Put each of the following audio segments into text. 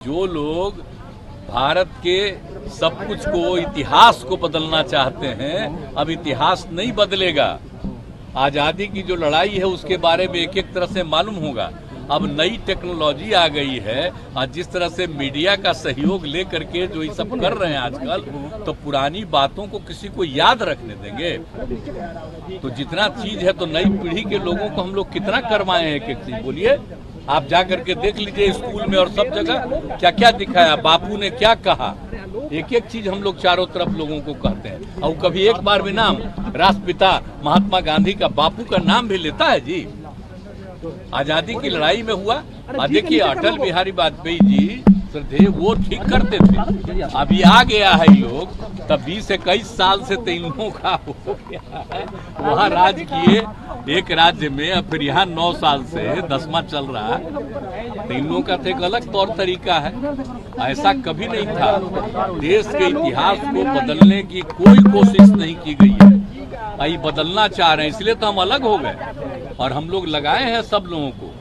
जो लोग भारत के सब कुछ को, इतिहास को बदलना चाहते हैं, अब इतिहास नहीं बदलेगा। आजादी की जो लड़ाई है उसके बारे में एक एक तरह से मालूम होगा। अब नई टेक्नोलॉजी आ गई है और जिस तरह से मीडिया का सहयोग लेकर के जो ये सब कर रहे हैं आजकल, तो पुरानी बातों को किसी को याद रखने देंगे? तो जितना चीज है तो नई पीढ़ी के लोगों को हम लोग कितना करवाए हैं एक एक चीज, बोलिए। आप जा करके देख लीजिए स्कूल में और सब जगह क्या क्या दिखाया, बापू ने क्या कहा, एक एक चीज हम लोग चारों तरफ लोगों को कहते हैं। और कभी एक बार भी नाम राष्ट्रपिता महात्मा गांधी का, बापू का नाम भी लेता है जी। आजादी की लड़ाई में हुआ। देखिए अटल बिहारी वाजपेयी जी श्रद्धेय, वो ठीक करते थे। अभी आ गया है लोग, तब 20-21 साल से तीनों का हो गया है। वहाँ राज किए एक राज्य में, अब फिर यहाँ 9 साल से 10वां चल रहा है। तीनों का तो एक अलग तौर तरीका है, ऐसा कभी नहीं था। देश के इतिहास को बदलने की कोई कोशिश नहीं की गई है। आई बदलना चाह रहे हैं, इसलिए तो हम अलग हो गए। और हम लोग लगाए हैं सब लोगों को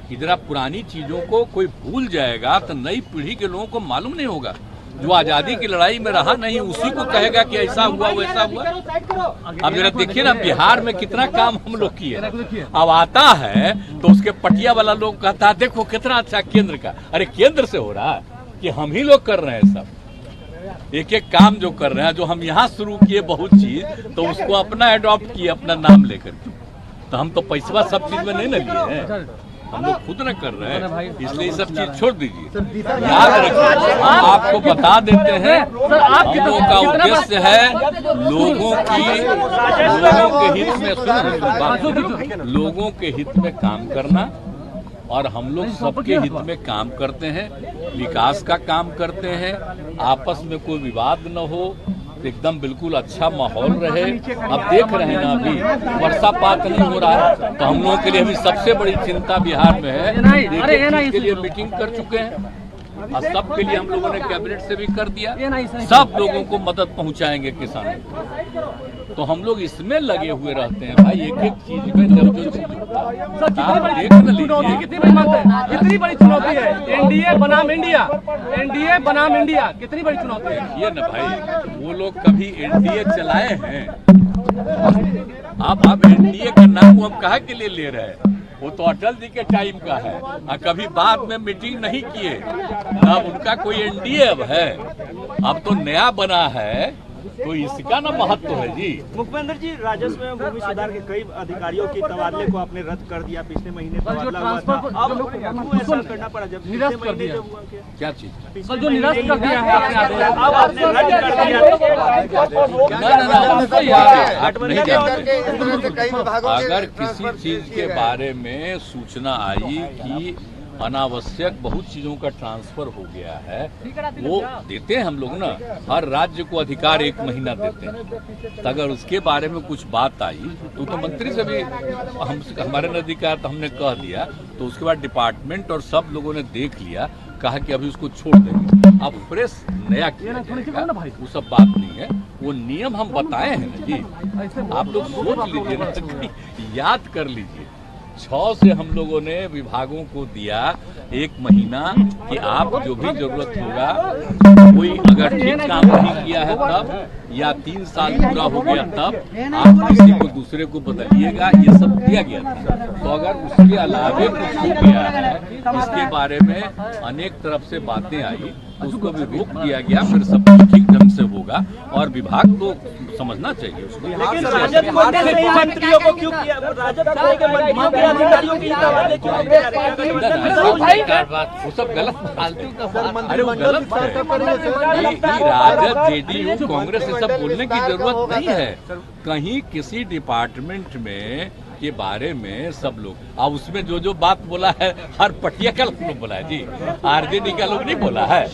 कि जरा पुरानी चीजों को कोई भूल जाएगा तो नई पीढ़ी के लोगों को मालूम नहीं होगा। जो आजादी की लड़ाई में रहा नहीं, उसी को कहेगा कि ऐसा हुआ वैसा हुआ। अब जरा देखिए ना, बिहार में कितना काम हम लोग किए। अब आता है तो उसके पटिया वाला लोग कहता है देखो कितना अच्छा केंद्र का। अरे केंद्र से हो रहा है कि हम ही लोग कर रहे हैं सब। एक एक काम जो कर रहे हैं, जो हम यहाँ शुरू किए बहुत चीज, तो उसको अपना एडॉप्ट किए अपना नाम लेकर के। तो हम तो पैसा सब चीज में नहीं न लिए हैं, हम लोग खुद न कर रहे हैं, इसलिए सब चीज छोड़ दीजिए। याद रखिए, हम आपको बता देते हैं, हम लोगों का उद्देश्य है लोगों के हित में, लोगों के हित में काम करना। और हम लोग सबके हित में काम करते हैं, विकास का काम करते हैं। आपस में कोई विवाद न हो, एकदम बिल्कुल अच्छा माहौल रहे। अब देख रहे हैं ना, अभी वर्षापात नहीं हो रहा है, तो हम लोगों के लिए अभी सबसे बड़ी चिंता बिहार में है। इसके लिए मीटिंग कर चुके हैं और सबके लिए हम लोगों ने कैबिनेट से भी कर दिया। सब लोगों को मदद पहुंचाएंगे किसानों को। तो हम लोग इसमें लगे हुए रहते हैं भाई, एक एक चीज में जब जो चीज कितनी बड़ी चुनौती है एनडीए बनाम इंडिया, एनडीए बनाम इंडिया, कितनी बड़ी चुनौती है। ये ना भाई, वो लोग कभी एनडीए चलाए हैं? आप एनडीए का नाम वो हम कहा के लिए ले रहे हैं? वो तो अटल जी के टाइम का है। कभी बाद में मीटिंग नहीं किए, अब उनका कोई एनडीए अब है। अब तो नया बना है, तो इसका ना महत्व है जी। मुख्यमंत्री जी, राजस्व एवं भूमि सुधार के कई अधिकारियों की तबादले को आपने रद्द कर दिया। पिछले महीने तबादला हुआ था, अब क्यों ऐसा करना पड़ा? जब निरस्त कर दिया क्या चीज जो निरस्त कर दिया है आपने, अब आपने रद्द कर दिया। अगर किसी चीज के बारे में सूचना आई कि अनावश्यक बहुत चीजों का ट्रांसफर हो गया है, वो देते हैं हम लोग ना, हर राज्य को अधिकार 1 महीना देते हैं। तो अगर उसके बारे में कुछ बात आई तो मंत्री से भी हमारे नजदीक आया तो हमने कह दिया। तो उसके बाद डिपार्टमेंट और सब लोगों ने देख लिया, कहा कि अभी उसको छोड़ देंगे। अब फ्रेश नया किया जाएगा, वो सब बात नहीं है। वो नियम हम बताए हैं ना जी, आप लोग सोच लीजिए ना, याद कर लीजिए। 6 से हम लोगों ने विभागों को दिया 1 महीना कि आप जो भी जरूरत होगा, कोई अगर ठीक काम नहीं किया है तब, या 3 साल पूरा हो गया तब आप किसी को दूसरे को बदलिएगा, ये सब दिया गया था। तो अगर उसके अलावे कुछ हो गया है, इसके बारे में अनेक तरफ से बातें आई, उसको भी रोक दिया गया। फिर सब कुछ ठीक ढंग से होगा और विभाग तो समझना चाहिए उसको। लेकिन राजद मंत्रियों को क्यों किया? राजद मंत्रियों के अधिकारियों की तबादले क्यों किया? वो सब गलत फालतू का, अरे वो गलत है। राजद, जेडीयू, कांग्रेस ये सब बोलने की जरूरत नहीं है। कहीं किसी डिपार्टमेंट में के बारे में सब लोग, अब उसमें जो जो बात बोला है, हर पटिया का लोग बोला है जी, आरजेडी का लोग नहीं बोला है,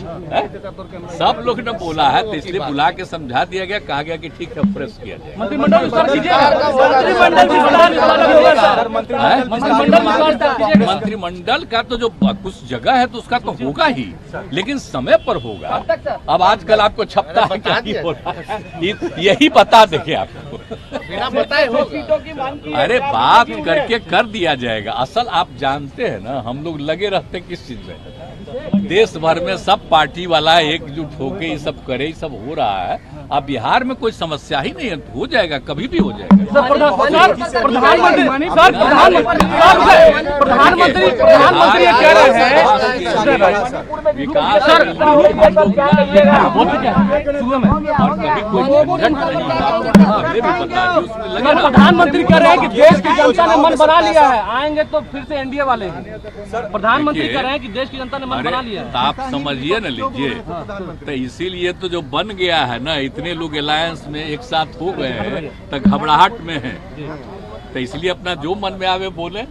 सब लोग ने बोला है। तो इसलिए बुला के समझा दिया गया, कहा गया कि ठीक है फ्रेश किया जाए। मंत्रिमंडल का तो जो कुछ जगह है तो उसका तो होगा ही, लेकिन समय पर होगा। अब आजकल आपको छपता है क्या हो रहा है, यही बता देंगे आपको, बिना बताए होगा। अरे बात करके कर दिया जाएगा। असल आप जानते हैं ना, हम लोग लगे रहते किस चीज में, देश भर में सब पार्टी वाला एकजुट होके ये सब करे, ये सब हो रहा है। अब बिहार में कोई समस्या ही नहीं है, हो जाएगा, कभी भी हो जाएगा। प्रधानमंत्री कह रहे हैं विकास सर, और कभी कोई झंझट नहीं है, हमें भी पता है, उसमें लगे ना। प्रधानमंत्री कह रहे हैं कि देश की जनता ने मन बना लिया है, आएंगे तो फिर से एनडीए वाले हैं। प्रधानमंत्री कह रहे हैं कि देश की जनता ने मन बना लिया है। तो आप समझिए न लीजिए, तो इसीलिए तो जो बन गया है ना, इतने लोग अलायंस में एक साथ हो गए हैं, तो घबराहट में है, तो इसलिए अपना जो मन में आवे बोले।